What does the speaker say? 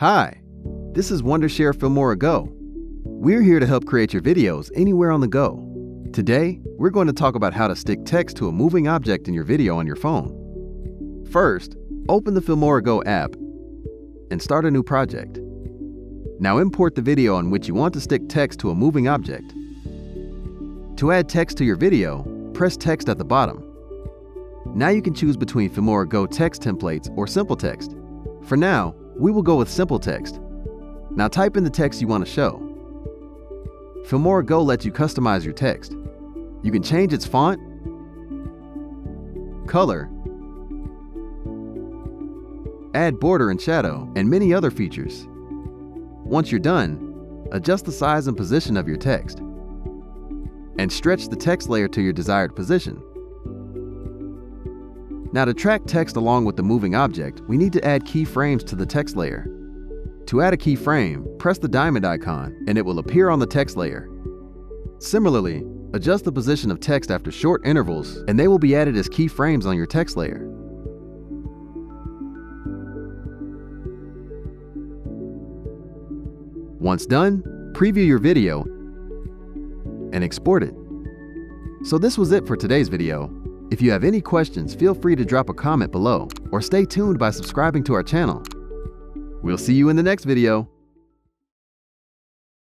Hi, this is Wondershare Filmora Go. We're here to help create your videos anywhere on the go. Today, we're going to talk about how to stick text to a moving object in your video on your phone. First, open the Filmora Go app and start a new project. Now import the video on which you want to stick text to a moving object. To add text to your video, press Text at the bottom. Now you can choose between Filmora Go text templates or simple text. For now, we will go with simple text. Now type in the text you want to show. Filmora Go lets you customize your text. You can change its font, color, add border and shadow, and many other features. Once you're done, adjust the size and position of your text, and stretch the text layer to your desired position. Now to track text along with the moving object, we need to add keyframes to the text layer. To add a keyframe, press the diamond icon and it will appear on the text layer. Similarly, adjust the position of text after short intervals and they will be added as keyframes on your text layer. Once done, preview your video and export it. So this was it for today's video. If you have any questions, feel free to drop a comment below or stay tuned by subscribing to our channel. We'll see you in the next video.